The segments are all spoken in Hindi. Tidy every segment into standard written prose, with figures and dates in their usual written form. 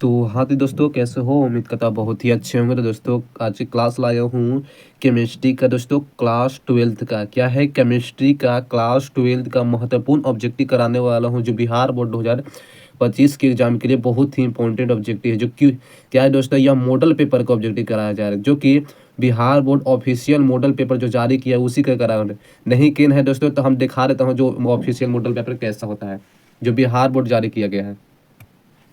तो हाँ तो दोस्तों कैसे हो? उम्मीद करता हूँ बहुत ही अच्छे होंगे। तो दोस्तों आज की क्लास लाया हूँ केमिस्ट्री का। दोस्तों क्लास 12th का क्या है, केमिस्ट्री का क्लास 12th का महत्वपूर्ण ऑब्जेक्टिव कराने वाला हूँ, जो बिहार बोर्ड 2025 के एग्जाम के लिए बहुत ही इंपॉर्टेंट ऑब्जेक्टिव है। जो कि क्या है दोस्तों, यह मॉडल पेपर का ऑब्जेक्टिव कराया जा रहा है, जो कि Bihar board official model paper जो जारी किया है उसी का करा नहीं किन है दोस्तों। तो हम दिखा देता हूँ जो ऑफिशियल मॉडल पेपर कैसा होता है, जो बिहार बोर्ड जारी किया गया है।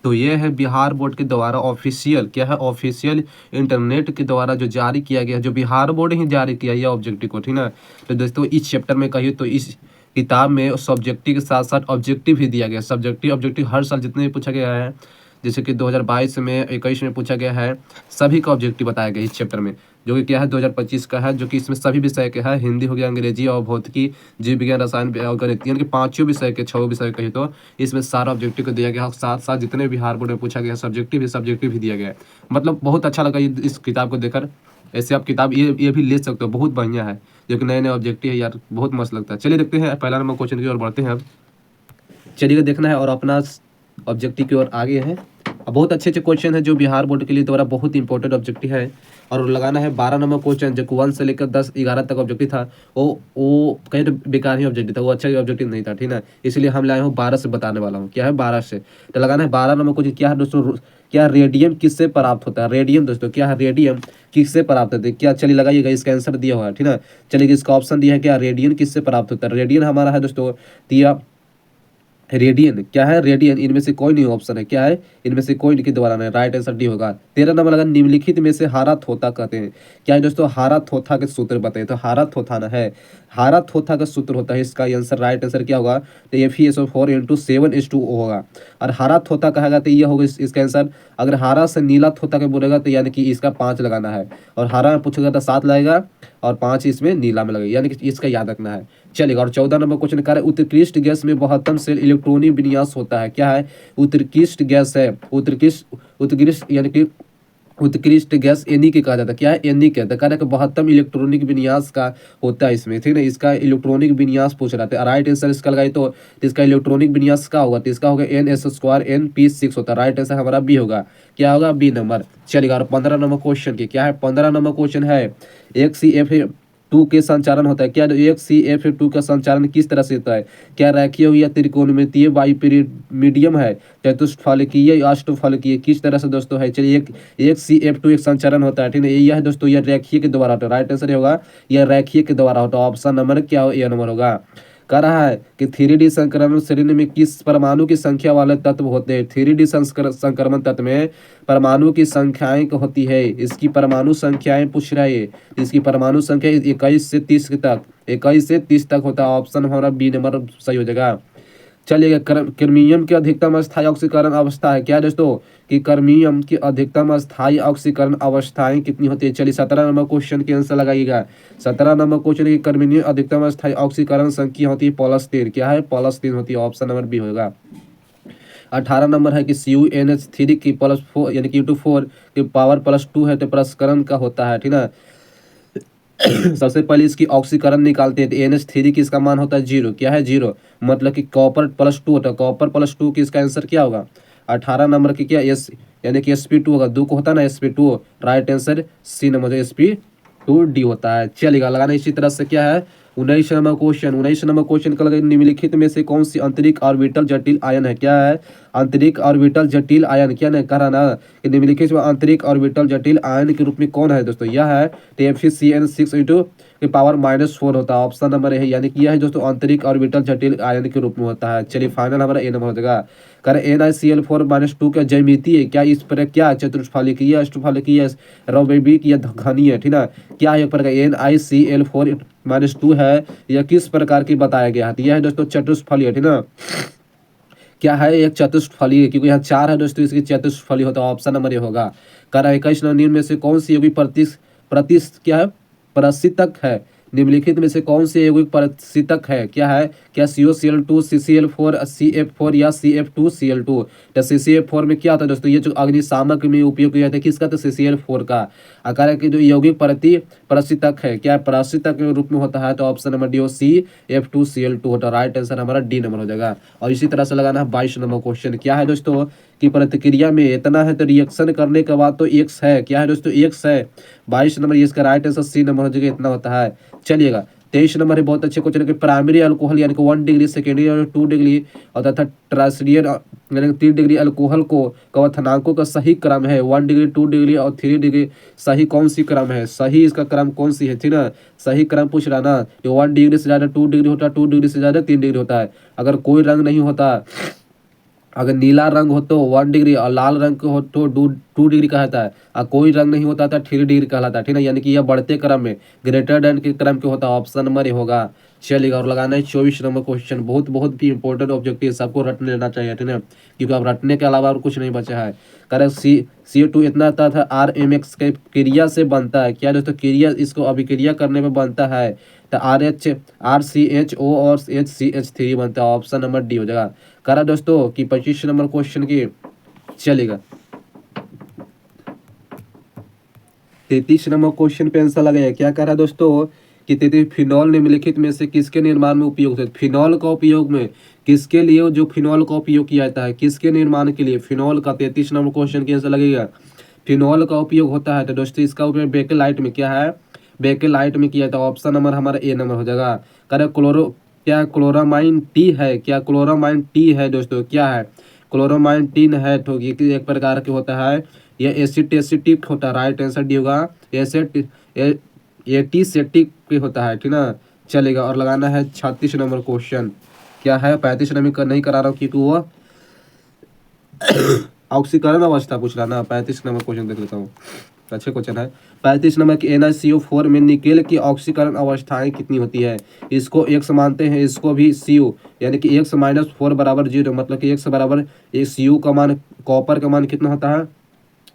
तो ये है बिहार बोर्ड के द्वारा ऑफिशियल, क्या है, ऑफिशियल इंटरनेट के द्वारा जो जारी किया गया, जो बिहार बोर्ड ही जारी किया यह ऑब्जेक्टिव को, ठीक ना। तो दोस्तों इस चैप्टर में कहिए तो इस किताब में सब्जेक्टिव के साथ साथ ऑब्जेक्टिव भी दिया गया। सब्जेक्टिव ऑब्जेक्टिव हर साल जितने भी पूछा गया है, जैसे कि 2022 में, 21 में पूछा गया है, सभी का ऑब्जेक्टिव बताया गया इस चैप्टर में, जो कि क्या है 2025 का है, जो कि इसमें सभी विषय के है, हिंदी हो गया, अंग्रेजी और भौतिकी, जीव विज्ञान, रसायन और गणित, यानी कि पांचों विषय के, 6 विषय कही तो इसमें सारा ऑब्जेक्टिव को दिया गया। साथ साथ जितने बिहार बोर्ड में पूछा गया सब्जेक्टिव भी दिया गया है। मतलब बहुत अच्छा लगा इस किताब को देखकर। ऐसे आप किताब ये भी ले सकते हो, बहुत बढ़िया है, जो कि नए नए ऑब्जेक्टिव है यार, बहुत मस्त लगता है। चलिए देखते हैं पहला नंबर क्वेश्चन की ओर बढ़ते हैं। अब चलिए देखना है और अपना ऑब्जेक्टिव की ओर आगे है। अब बहुत अच्छे अच्छे क्वेश्चन है जो बिहार बोर्ड के लिए द्वारा बहुत इंपॉर्टेंट ऑब्जेक्टिव है, और लगाना है 12 नंबर क्वेश्चन, जो 1 से लेकर 10 11 तक ऑब्जेक्टिव था। वो कहीं तो बेकार ही ऑब्जेक्टिव था, वो अच्छा ऑब्जेक्टिव नहीं था, ठीक ना। इसलिए हम लाए हूँ 12 से बताने वाला हूँ। क्या है 12 से, तो लगाना है 12 नंबर क्वेश्चन। क्या है दोस्तों, क्या रेडियम किससे प्राप्त होता है? रेडियम दोस्तों क्या है, रेडियम किससे प्राप्त होता है? क्या, चलिए लगाइएगा, इसका आंसर दिया हुआ है, ठीक ना। चलिए इसका ऑप्शन दिया है, क्या रेडियन किससे प्राप्त होता है? रेडियन हमारा है दोस्तों दिया, रेडियन क्या है, रेडियन इनमें से कोई नहीं ऑप्शन है, क्या है, इनमें से कोई नहीं दोबारा नहीं, राइट आंसर डी होगा। 13 नंबर लगा, निम्नलिखित में से हारा थोथा कहते हैं। क्या है दोस्तों, हारा थोथा के सूत्र बताइए। तो हारा थोथा ना है, हारा थोथा का सूत्र होता है, इसका आंसर, राइट आंसर क्या होगा, तो FeSO4 × 7H2O होगा। और हारा थोथा कहेगा तो ये होगा इसका आंसर। अगर हारा से नीला थोथा के बोलेगा तो यानी कि इसका 5 लगाना है, और हारा में पूछेगा तो 7 लगेगा, और 5 इसमें नीला में लगेगा, यानी कि इसका याद रखना है। चलेगा। और 14 नंबर क्वेश्चन कर उत्कृष्ट गैस में महत्तम सेल इलेक्ट्रॉनिक विन्यास होता है। क्या है, उत्कृष्ट गैस है, उत्कृष्ट यानी कि उत्कृष्ट गैस एनी के कहा जाता है। क्या है, एनी कहता है, कह रहा है कि 72 इलेक्ट्रॉनिक विन्यास का होता है इसमें, ठीक है। इसका इलेक्ट्रॉनिक विन्यास पूछ रहा था, राइट आंसर इसका लगाई तो इसका इलेक्ट्रॉनिक विन्यास का होगा, तो इसका होगा NS2 Np6 होता है, राइट आंसर हमारा बी होगा। क्या होगा, बी नंबर। चलिएगा। और 15 नंबर क्वेश्चन की क्या है, 15 नंबर क्वेश्चन है, एक CF2 के संचालन होता है। क्या, एक CF2 का संचालन किस तरह से होता है? क्या रेखीय या त्रिकोणमितीय, बाइपिरिमिडियम है, चतुष्फलकीय, अष्टफलकीय, किस तरह से दोस्तों है? चलिए एक CF2 एक संचरण होता है, ठीक है। यह दोस्तों यह रेखीय के द्वारा होता है, राइट आंसर होगा यह रेखीय के द्वारा होता है। ऑप्शन नंबर क्या हो, ए नंबर होगा। कह रहा है कि 3D संक्रमण श्रेणी में किस परमाणु की संख्या वाले तत्व होते हैं? 3D संक्रमण तत्व में परमाणु की संख्याएं होती है, इसकी परमाणु संख्याएं पूछ रहा है। इसकी परमाणु संख्या 21 से 30 तक, 21 से 30 तक होता है। ऑप्शन हमारा बी नंबर सही हो जाएगा। चलिएगा। क्रोमियम की अधिकतम स्थायी ऑक्सीकरण अवस्था है। क्या है दोस्तों, कि क्रोमियम की अधिकतम स्थायी ऑक्सीकरण अवस्थाएं कितनी होती है? चलिए 17 नंबर क्वेश्चन के आंसर लगाइएगा। 17 नंबर क्वेश्चन की क्रोमियम अधिकतम स्थायी ऑक्सीकरण संख्या होती है +3। क्या है, +3 होती है, ऑप्शन नंबर बी होगा। 18 नंबर है कि CuNH3 की +4 यानी कि ×4 की पावर +2 है, तो प्रसंस्करण का होता है, ठीक ना। सबसे पहले इसकी ऑक्सीकरण निकालते हैं, तो NH3 की इसका मान होता है 0। क्या है, 0, मतलब कि कॉपर +2 होता है, कॉपर +2 की इसका आंसर क्या होगा, 18 नंबर की क्या, एस यानी कि Sp2 होगा, 2 को होता है ना Sp2, right answer C number, Sp2D होता है। चलेगा लगाना। इसी तरह से क्या है 19 नंबर क्वेश्चन, 19 नंबर क्वेश्चन का लगा, निम्नलिखित में से कौन सी आंतरिक ऑर्बिटल जटिल आयन है? क्या है, आंतरिक ऑर्बिटल जटिल आयन, क्या नहीं कह रहा ना कि निम्नलिखित में आंतरिक ऑर्बिटल जटिल आयन के रूप में कौन है दोस्तों? यह है FeCN6 × -4 होता है, ऑप्शन नंबर है, यानी कि यह है दोस्तों आंतरिक ऑर्बिटल जटिल आयन के रूप में होता है। चलिए फाइनल हमारा ए नंबर हो जाएगा। कर NiCl4 - 2 का ज्यामिति है। क्या इस पर क्या, चतुष्फलकीय, अष्टफलकीय, रौबैबिक या घनीय, ठीक ना। क्या है एक प्रकार NiCl4 - 2 है, यह किस प्रकार की बताया गया है? यह है दोस्तों चतुष्फलीय, ठीक ना। क्या है, एक चतुष्फली, क्योंकि यहाँ 4 है दोस्तों, इसकी चतुष्फली होता है, ऑप्शन नंबर ये होगा। कर 21 निम्न में से कौन सी यौगिक क्या है, प्रसितक है? निम्नलिखित में से कौन सी यौगिक प्रसितक है? क्या है, क्या CuCl2, CCl4, CF4 या CF2Cl2? तो CCF4 में क्या होता है दोस्तों, ये जो अग्निशामक में उपयोग किया जाता है, किसका, तो CCl4 का। आकार की जो यौगिक प्रसितक है, क्या प्रसितक के रूप में होता है, तो ऑप्शन नंबर डी हो, CF2Cl2 होता है, राइट आंसर हमारा डी नंबर हो जाएगा। और इसी तरह से लगाना है 22 नंबर क्वेश्चन। क्या है दोस्तों, की प्रतिक्रिया में इतना है तो रिएक्शन करने के बाद तो एक्स है, क्या है दोस्तों, एक्स है। 22 नंबर ये इसका राइट आंसर सी नंबर हो जाएगा, इतना होता है। चलिएगा 23 नंबर है, बहुत अच्छे क्वेश्चन है कि प्राइमरी अल्कोहल यानी कि 1 डिग्री, सेकेंडरी और 2 डिग्री और तथा टर्शियरी यानी कि 3 डिग्री अल्कोहल को क्वथनांकों का सही क्रम है। 1 डिग्री, 2 डिग्री और 3 डिग्री सही कौन सी क्रम है, सही इसका क्रम कौन सी है, ठीक ना, सही क्रम पूछ रहा ना। ये 1 डिग्री से ज़्यादा 2 डिग्री होता है, 2 डिग्री से ज़्यादा 3 डिग्री होता है। अगर कोई रंग नहीं होता, अगर नीला रंग हो तो 1 डिग्री और लाल रंग हो तो 2 डिग्री कहलाता है, और कोई रंग नहीं होता था 3 डिग्री कहलाता है, ठीक है। यानी कि यह बढ़ते क्रम में ग्रेटर देन के क्रम के होता है, ऑप्शन नंबर ये होगा। चलिएगा और लगाना है 24 नंबर क्वेश्चन, बहुत बहुत भी इंपॉर्टेंट ऑब्जेक्टिव, सबको रट लेना चाहिए, ठीक है, क्योंकि अब रटने के अलावा और कुछ नहीं बचा है। करेक्ट, CO2 इतना आता था RMX के क्रिया से बनता है, क्या दोस्तों, क्रिया, इसको अभिक्रिया करने में बनता है तो RCHO और HCH3 बनता है, ऑप्शन नंबर डी हो जाएगा। करा दोस्तों कि 25 नंबर क्वेश्चन की। चलेगा 33 नंबर क्वेश्चन पे आंसर लगाइए, क्या कह रहा है दोस्तों कि 33 फिनॉल निम्नलिखित में से किसके निर्माण में उपयोग होता है। फिनॉल का उपयोग में किसके लिए, जो फिनॉल का उपयोग किया जाता है किसके निर्माण के लिए, फिनॉल का 33 नंबर क्वेश्चन के आंसर लगेगा। फिनॉल का उपयोग होता है तो दोस्तों इसका उपयोग बेकेलाइट में, क्या है, बेकेलाइट में किया जाता है, ऑप्शन नंबर हमारा ए नंबर हो जाएगा। करे क्लोरो, क्या क्लोरामाइन टी है, क्या क्लोरामाइन टी है दोस्तों, क्या है, क्लोरामाइन टीन है, तो ये एक प्रकार के होता है, यह एसिटिक होता है, राइट आंसर डी होगा। एटीसेटिक भी होता है, ठीक ना। चलेगा और लगाना है 36 नंबर क्वेश्चन, क्या है, 35 नंबर नहीं करा रहा हूँ क्योंकि वो ऑक्सीकरण अवस्था पूछ रहा ना। 35 नंबर क्वेश्चन देख लेता हूँ, अच्छे क्वेश्चन है। 35 नंबर की NaCO4 में निकेल की ऑक्सीकरण अवस्थाएं कितनी होती है। इसको x मानते हैं, इसको भी CO, यानी कि x-4 बराबर 0, मतलब कि x बराबर CO का मान, कॉपर का मान कितना होता है,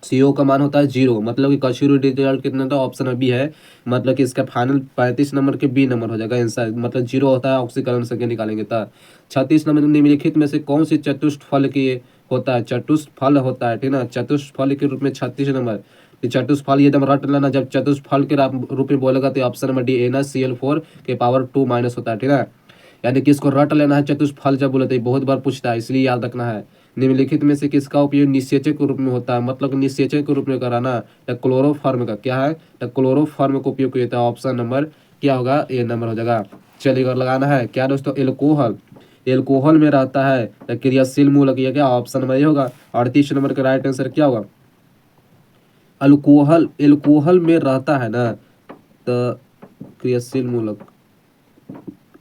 CO का मान होता है 0, मतलब कि कशूरी रिजल्ट कितना होता है, ऑप्शन में बी है, मतलब कि इसका फाइनल 35 नंबर के बी नंबर हो जाएगा आंसर, मतलब 0 होता है ऑक्सीकरण संख्या निकालेंगे तो। 36 नंबर निम्नलिखित में से कौन सी चतुष्फल की होता है, चतुष्फल होता है, ठीक ना, चतुष्फल के रूप में 36 नंबर, चतुष्फल ये एकदम रट लेना, जब चतुष्फल के रूप में बोलेगा तो ऑप्शन नंबर डी NaCl4 के पावर 2 माइनस होता है, ठीक है, यानी कि इसको रट लेना है चतुष्फल जब बोले तो बहुत बार पूछता है, इसलिए याद रखना है। निम्नलिखित में से किसका उपयोग निषेचक के रूप में होता है, मतलब निषेचक के रूप में कराना, या क्लोरोफॉर्म का, क्या है, तो क्लोरोफॉर्म का उपयोग किया जाता है, ऑप्शन नंबर क्या होगा, ए नंबर हो जाएगा। चलिए लगाना है क्या दोस्तों, एल्कोहल, एल्कोहल में रहता है तो क्रियाशील मूलक, ये क्या, ऑप्शन नंबर ये होगा। 38 नंबर का राइट आंसर क्या होगा, अल्कोहल, एल्कोहल में रहता है ना तो क्रियाशील मूलक,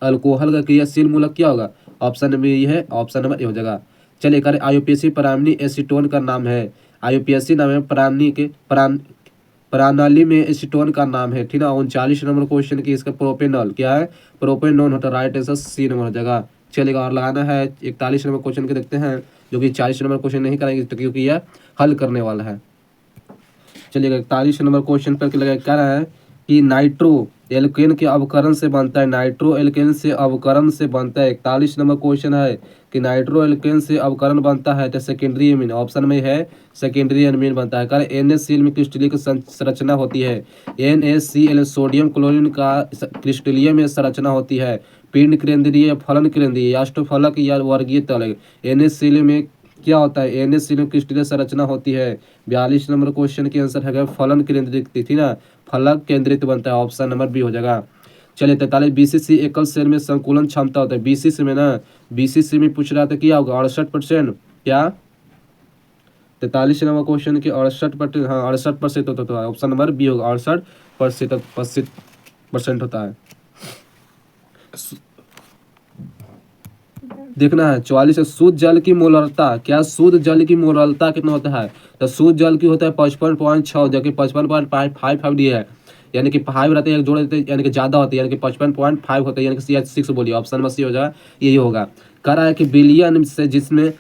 अल्कोहल का क्रियाशील मूलक क्या होगा, ऑप्शन नंबर ये है, ऑप्शन नंबर ए हो जाएगा। चलिए करें IUPAC प्राणी एसीटोन का नाम है, IUPAC नाम है प्राणी के प्रणाली में एसीटोन का नाम है, ठीक है। 39 नंबर क्वेश्चन की इसका प्रोपेनॉल, क्या है, प्रोपेनॉल होता है, राइट आंसर सी नंबर हो जाएगा। चलेगा और लगाना है 41 नंबर क्वेश्चन के देखते हैं, जो कि 40 नंबर क्वेश्चन नहीं कराएंगे क्योंकि यह हल करने वाला है। चलिएगा 41 नंबर क्वेश्चन पर लगा क्या रहा है कि नाइट्रो एल्केन के अवकरण से बनता है, नाइट्रो एल्केन से अवकरण से बनता है। 41 नंबर क्वेश्चन है कि नाइट्रो एल्केन से अवकरण बनता है तो सेकेंडरी एमीन, ऑप्शन में है सेकेंडरी एमीन बनता है। कारण NaCl में क्रिस्टलीय संरचना होती है, NaCl सोडियम क्लोरीन का क्रिस्टलीय में संरचना होती है। पिंड केंद्रीय, फलन केंद्रीय, याष्टफलक या वर्गीय तल, NaCl में क्या होता है, NaCl में क्रिस्टलीय संरचना होती है। 42 नंबर क्वेश्चन की आंसर है फलन केंद्रित, थी ना, फलक केंद्रित बनता है, ऑप्शन नंबर बी हो जाएगा। चलिए 43 BCC एकल सेल में संकुलन क्षमता होता है, BCC में ना, BCC में पूछ रहा था क्या होगा, 68%, क्या 43 नंबर क्वेश्चन की 68%, हाँ 68% होता है, ऑप्शन नंबर बी होगा, 68% होता है। देखना है 44 शुद्ध जल की मोलरता, क्या शुद्ध जल की मोलरता कितना होता है, तो शुद्ध जल की होता है 55.6, जबकि 55.55 दिए है, यानी कि 5 रहते हैं, एक जोड़ देते हैं, यानी कि ज्यादा होती है, यानी कि 55.5 होता है, यानी कि CH6 बोलिए, ऑप्शन नंबर सी हो जाएगा, यही होगा। कह रहा है कि बिलियन से जिसमें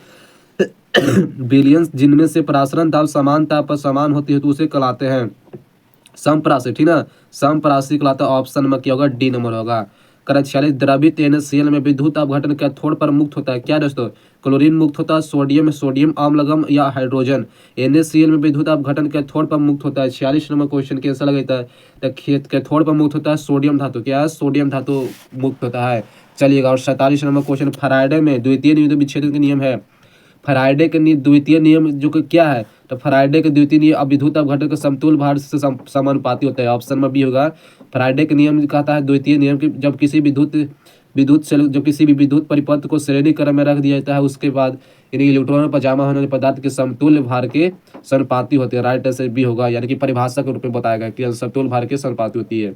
बिलियंस जिनमें से परासरण दाब समान ताप पर समान होती है तो उसे कहलाते हैं समप्रासी, ठीक ना, समप्रासी कहलाता है, ऑप्शन नंबर क्या होगा, डी नंबर होगा। करें 46 द्रवित NaCl में विद्युत अपघटन कैथोड पर मुक्त होता है, क्या दोस्तों, क्लोरीन मुक्त होता है, सोडियम अम्लगम या हाइड्रोजन, NaCl में विद्युत अपघटन कैथोड पर मुक्त होता है। 46 नंबर क्वेश्चन कैसा लगता है, तो कैथोड पर मुक्त होता है सोडियम धातु, क्या है, सोडियम धातु मुक्त होता है। चलिएगा और 47 नंबर क्वेश्चन, फैराडे में द्वितीय विद्युत विच्छेदन के नियम है, फैराडे के द्वितीय नियम जो कि क्या है, तो फैराडे के द्वितीय नियम अविद्युत अपघटन के समतुल्य भार से समानुपाती होता है। ऑप्शन में बी होगा। फैराडे के नियम कहता है द्वितीय नियम की जब किसी विद्युत सेल जब किसी भी विद्युत परिपथ को श्रेणी क्रम में रख दिया जाता है उसके बाद यानी इलेक्ट्रॉन पर जमा होने वाले पदार्थ के समतुल्य भार के समानुपाती होते हैं। राइट आंसर बी होगा, यानी कि परिभाषा के रूप में बताया गया कि समतुल्य भार के समानुपाती होती है।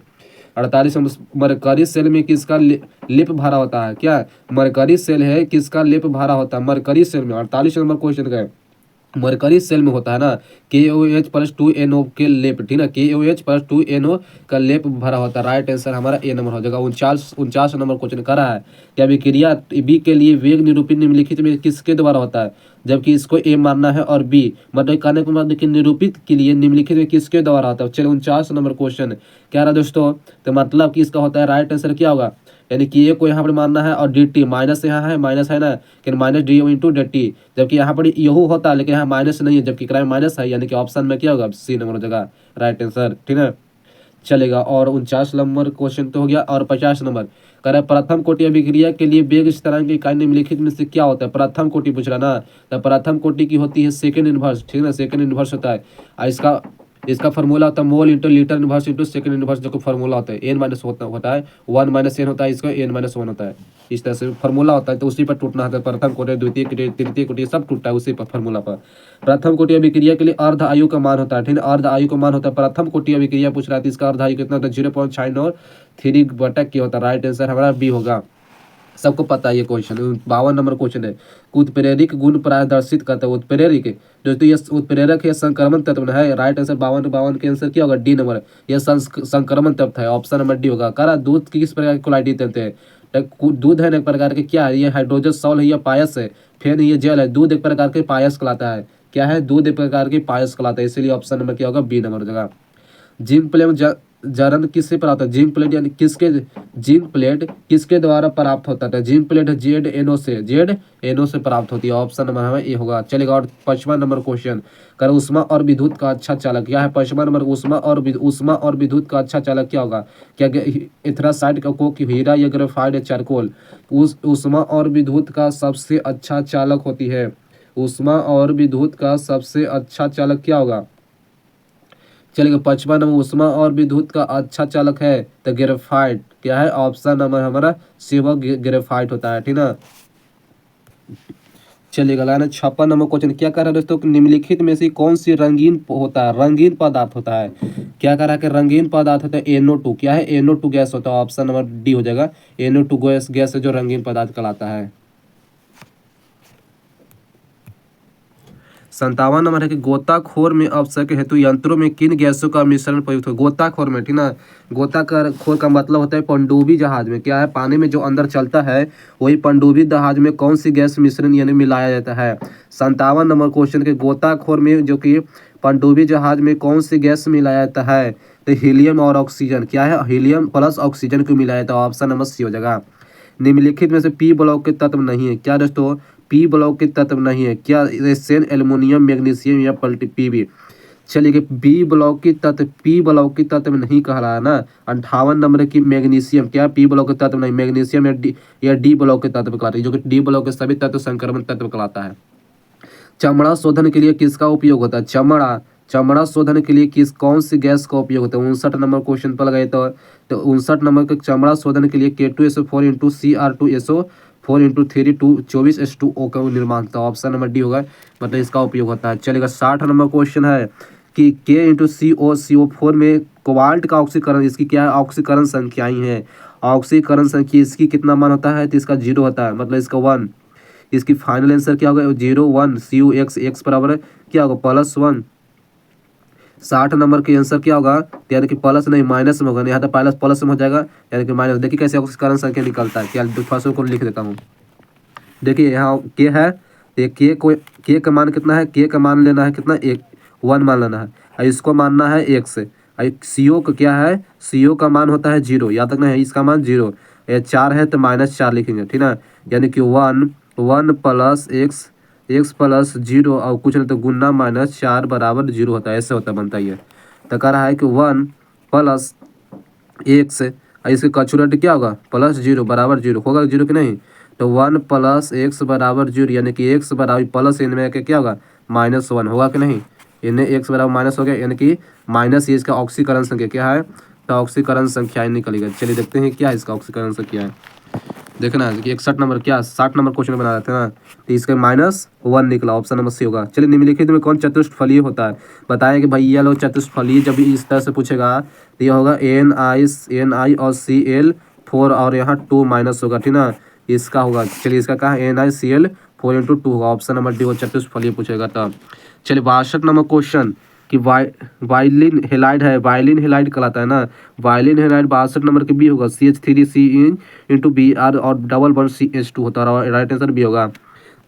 48 मरकरी सेल में किसका लिप भरा होता है, क्या मरकरी सेल है किसका लिप भरा होता है मरकरी सेल में। 48 नंबर क्वेश्चन का है। मरकरी सेल में होता है ना KOH+2NO के लेप, ठीक ना, KOH+2NO का लेप भरा होता है। राइट आंसर हमारा ए नंबर हो जाएगा। 49 नंबर क्वेश्चन कर रहा है कि अभिक्रिया बी के लिए वेग निरूपण निम्नलिखित में किसके द्वारा होता है, जबकि इसको ए मानना है और बी मतलब कहने को मतलब कि निरूपित के लिए निम्नलिखित में किसके द्वारा होता है। चलिए 49 नंबर क्वेश्चन क्या रहा दोस्तों, तो मतलब कि इसका होता है राइट आंसर क्या होगा, यानी कि ए को यहाँ पर मानना है और डी टी माइनस यहाँ है माइनस है ना कि minus D into D T, जबकि यहाँ पर यहू होता है लेकिन यहाँ माइनस नहीं है जबकि क्राइम माइनस है, यानी कि ऑप्शन में क्या होगा सी नंबर हो जाएगा राइट आंसर, ठीक है चलेगा। और 49 नंबर क्वेश्चन तो हो गया। और 50 नंबर कह रहा है प्रथम कोटि अभिक्रिया के लिए वेग इस तरह की इकाई निम्नलिखित में से क्या होता है। प्रथम कोटि पूछ रहा ना, तो प्रथम कोटि की होती है सेकंड इनवर्स, ठीक है ना, सेकंड इनवर्स होता है। इसका फार्मूला होता है mole into litre inverse into second inverse, जो फार्मूला होता है एन माइनस होता है 1 माइनस एन होता है, इसका n-1 होता है। इस तरह से फार्मूला होता है, तो उसी पर टूटना होता है। प्रथम कोटि द्वितीय कोटि तृतीय कोटि सब टूटता है उसी पर फार्मूला पर। प्रथम कोटि अभिक्रिया के लिए अर्ध आयु का मान होता है, ठीक है, अर्ध आयु का मान होता है। प्रथम कोटि अभिक्रिया पूछ रहा है इसका अर्ध आयु कितना होता है 0.3 क्या होता है। राइट आंसर हमारा बी होगा, सबको पता है ये क्वेश्चन। 52 नंबर क्वेश्चन है उत्प्रेरक गुण प्रदर्शित करता है। उत्प्रेरक दोस्तों ये उत्प्रेरक है संक्रमण तत्व है। राइट आंसर 52 के आंसर क्या होगा डी नंबर, ये संक्रमण तत्व है, ऑप्शन नंबर डी होगा। करा दूध किस प्रकार की क्वालिटी देते हैं, दूध है एक प्रकार के क्या है, ये हाइड्रोजन सॉल्ट है या पायस है, फिर ये जेल है। दूध एक प्रकार के पायस कहलाता है, क्या है दूध एक प्रकार के पायस कहलाता है, इसीलिए ऑप्शन नंबर क्या होगा बी नंबर हो जाएगा। जिंक प्लेट जरन किससे प्राप्त है, जिंक प्लेट यानी किसके द्वारा प्राप्त होता है। जिंक प्लेट ZnO से प्राप्त होती है, ऑप्शन नंबर हमें ये होगा। चलेगा। और 55 नंबर क्वेश्चन कर ऊष्मा और विद्युत का अच्छा चालक क्या है। 55 नंबर ऊष्मा और विद्युत का अच्छा चालक क्या होगा, क्या एंथ्रासाइट का कोक हीरा या ग्रेफाइट या चारकोल। ऊष्मा और विद्युत का सबसे अच्छा चालक होती है, ऊष्मा और विद्युत का सबसे अच्छा चालक क्या होगा। चलिए 55 नंबर ऊष्मा और विद्युत का अच्छा चालक है तो ग्रेफाइट क्या है, ऑप्शन नंबर हमारा सी ग्रेफाइट होता है, ठीक ना। चलिएगा लाइन 56 नंबर क्वेश्चन क्या कर रहा है दोस्तों, निम्नलिखित में से कौन सी रंगीन होता है, रंगीन पदार्थ होता है। क्या कर रहा है कि रंगीन पदार्थ होता है NO2, क्या है NO2 गैस होता है, ऑप्शन नंबर डी हो जाएगा। NO2 गैस है जो रंगीन पदार्थ कहलाता है। 57 नंबर है कि गोताखोर में अवसर्ग हेतु यंत्रों में किन गैसों का मिश्रण प्रयुक्त हो। गोताखोर में, ठीक ना, गोताखोर का मतलब होता है पनडुब्बी जहाज में, क्या है पानी में जो अंदर चलता है वही पनडुब्बी जहाज में कौन सी गैस मिश्रण यानी मिलाया जाता है। 57 नंबर क्वेश्चन के गोताखोर में जो कि पनडुब्बी जहाज में कौन सी गैस मिलाया जाता है, तो हीलियम और ऑक्सीजन, क्या है हीलियम प्लस ऑक्सीजन को मिलाया जाता है, ऑप्शन नंबर सी हो जाएगा। निम्नलिखित में से पी ब्लॉक के तत्व नहीं है, क्या दोस्तों पी ब्लॉक के तत्व नहीं है, क्या सेन एल्युमिनियम मैग्नीशियम या पीबी। चलिए बी ब्लॉक की तत्व पी ब्लॉक की तत्व नहीं कह रहा है ना। 58 नंबर की मैग्नीशियम, क्या पी ब्लॉक के तत्व नहीं, मैग्नीशियम या डी ब्लॉक के तत्व कहलाते हैं, जो कि डी ब्लॉक के सभी तत्व संक्रमण तत्व कहलाता है। चमड़ा शोधन के लिए किसका उपयोग होता है, चमड़ा शोधन के लिए कौन सी गैस का उपयोग होता है। 59 नंबर क्वेश्चन पर लगाए तो 59 नंबर के चमड़ा शोधन के लिए K2SO4 into Cr2SO4 into 3 24H2O का निर्माण होता है, ऑप्शन नंबर डी होगा, मतलब इसका उपयोग होता है। चलेगा 60 नंबर क्वेश्चन है कि K इंटू CO4 में कोबाल्ट का ऑक्सीकरण, इसकी क्या है ऑक्सीकरण संख्याएं हैं, ऑक्सीकरण संख्या इसकी कितना मान होता है, तो इसका 0 होता है, मतलब इसका 1। इसकी फाइनल आंसर क्या होगा 0 1 CuX बराबर क्या होगा +1। 60 नंबर के आंसर क्या होगा, यानी कि प्लस नहीं माइनस में होगा, यहाँ तो प्लस में हो जाएगा, यानी कि माइनस। देखिए कैसे ऑक्सीकरण संख्या निकलता है, क्या फर्स्ट को लिख देता हूँ। देखिए यहाँ के है, के का मान कितना है, के का मान लेना है कितना 1 मान लेना है, और इसको मानना है 1 से। CO का क्या है, CO का मान होता है 0, याद रखना है इसका मान 0, 4 है तो -4 लिखेंगे, ठीक है, यानी कि 1 प्लस x प्लस 0 और कुछ नहीं तो गुना -4 बराबर 0 होता है, ऐसे होता बनता है ये। तो कह रहा है कि 1 प्लस x, इसके कचुरट क्या होगा +0 बराबर 0 होगा, 0 कि नहीं, तो 1 प्लस एक्स बराबर 0 यानी कि एक्स बराबर प्लस एन में क्या होगा -1 होगा कि नहीं। इन्हें एक्स बराबर माइनस हो गया यानी कि माइनस ये इसका ऑक्सीकरण संख्या क्या है, तो ऑक्सीकरण संख्या निकलेगा। चलिए देखते हैं क्या इसका ऑक्सीकरण संख्या है। देखना कि 61 नंबर क्या 60 नंबर क्वेश्चन बना रहे थे ना, तो इसका -1 निकला, ऑप्शन नंबर सी होगा। चलिए निम्नलिखित में कौन चतुष्फलीय होता है, बताएं कि भैया लोग चतुष्फलीय जब इस तरह से पूछेगा तो यह होगा NI और Cl4 और यहाँ 2 माइनस होगा, ठीक ना, इसका होगा। चलिए इसका कहा NiCl4 × 2 होगा, ऑप्शन नंबर डी होगा, चतुष्फलीय पूछेगा तब। चलिए 62 नंबर क्वेश्चन कि वाइलिन हेलाइड है, वाइलिन हेलाइड कहलाता है ना, वाइलिन हेलाइड 62 नंबर के बी होगा, CH3Cl × Br और डबल बॉन्ड CH2 होता है, और राइट आंसर बी होगा।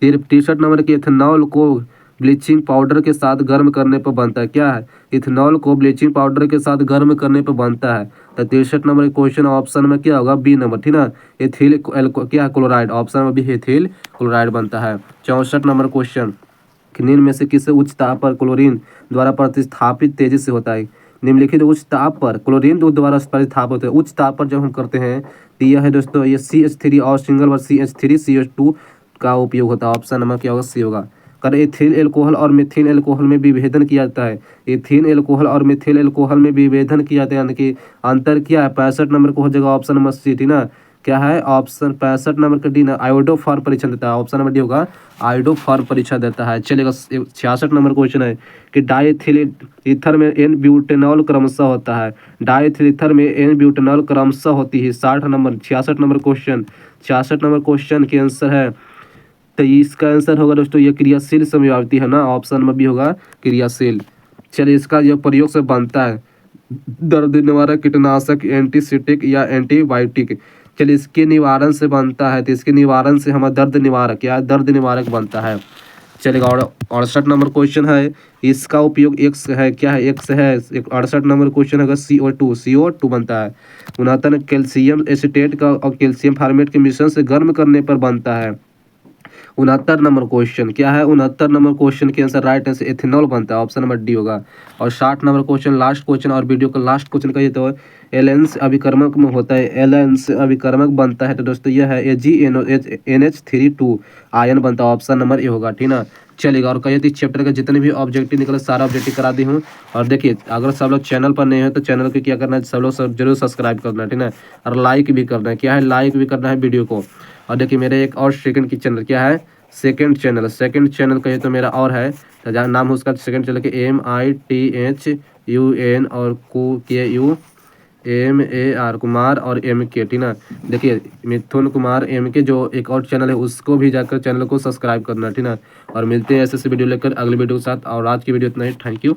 63 नंबर के इथेनॉल को ब्लीचिंग पाउडर के साथ गर्म करने पर बनता है, क्या है, इथेनॉल को ब्लीचिंग पाउडर के साथ गर्म करने पर बनता है। तो 63 नंबर क्वेश्चन ऑप्शन में क्या होगा, बी नंबर, ठीक ना, एथिल क्या है क्लोराइड, ऑप्शन में भी एथिल क्लोराइड बनता है। 64 नंबर क्वेश्चन कि निम्न में से किसे उच्च ताप पर क्लोरीन द्वारा प्रतिस्थापित तेजी से होता है। निम्नलिखित उच्च ताप पर क्लोरीन द्वारा प्रतिस्थापित होता है, उच्च ताप पर जब हम करते हैं तो यह है दोस्तों, ये CH3 और सिंगल वर CH3CH2 का उपयोग होता है, ऑप्शन नंबर क्या होगा, सी होगा। कर एथिल एल्कोहल और मिथिल एल्कोहल में विभेदन किया जाता है, एथिल एल्कोहल और मिथिल एल्कोहल में विभेदन किया जाता है, यानी कि अंतर क्या है, 65 नंबर को हो जाएगा ऑप्शन नंबर सी, ठीक ना, क्या है ऑप्शन 65 नंबर का डी ना, आयोडोफॉर परीक्षण देता है, ऑप्शन नंबर डी होगा, आयोडोफॉर परीक्षा देता है। चलेगा 66 नंबर क्वेश्चन है कि डाइथिल ईथर में एन ब्यूटेनॉल क्रमशः होता है, डाइथिल ईथर में एन ब्यूटेनॉल क्रमशः होती है। 66 नंबर क्वेश्चन, 66 नंबर क्वेश्चन के आंसर है, तो इसका आंसर होगा दोस्तों ये क्रियाशील समयावधि है ना, ऑप्शन नंबर बी होगा क्रियाशील। चलिए इसका यह प्रयोग से बनता है दर्द निवारक कीटनाशक, एंटीसेप्टिक या एंटीबायोटिक। चलिए इसके निवारण से बनता है, तो इसके निवारण से हमारा दर्द निवारक या दर्द निवारक बनता है। चलेगा। और 68 नंबर क्वेश्चन है, इसका उपयोग एक्स है, क्या है, एक्स है। 68 नंबर क्वेश्चन है CO2 बनता है। 69 कैल्शियम एसीटेट का और कैल्शियम फार्मेट के मिश्रण से गर्म करने पर बनता है। 69 नंबर क्वेश्चन क्या है, 69 नंबर क्वेश्चन के आंसर राइट आंसर एथेनॉल बनता है, ऑप्शन नंबर डी होगा। और 60 नंबर क्वेश्चन लास्ट क्वेश्चन और वीडियो का लास्ट क्वेश्चन कहिए तो एलेंस अभिकर्मक में होता है, एलेंस अभिकर्मक बनता है, तो दोस्तों यह है AgNH3 आयन बनता है, ऑप्शन नंबर ए होगा, ठीक ना। चलेगा। और कहिए तो इस चैप्टर का जितने भी ऑब्जेक्टिव निकले सारा ऑब्जेक्टिव करा दी हूँ। और देखिए अगर सब लोग चैनल पर नहीं है तो चैनल को क्या करना है, सब लोग जरूर सब्सक्राइब करना है, ठीक है, और लाइक भी करना है, क्या है, लाइक भी करना है वीडियो को। और देखिए मेरे एक और सेकंड की चैनल क्या है, सेकंड चैनल कहे तो मेरा और है, तो जहाँ नाम है उसका सेकंड चैनल के MITHUN और KUMAR कुमार और MK, ठीक ना। देखिए मिथुन कुमार MK जो एक और चैनल है उसको भी जाकर चैनल को सब्सक्राइब करना, ठीक ना। और मिलते हैं ऐसे वीडियो लेकर अगले वीडियो के साथ। और आज की वीडियो इतना ही, थैंक यू।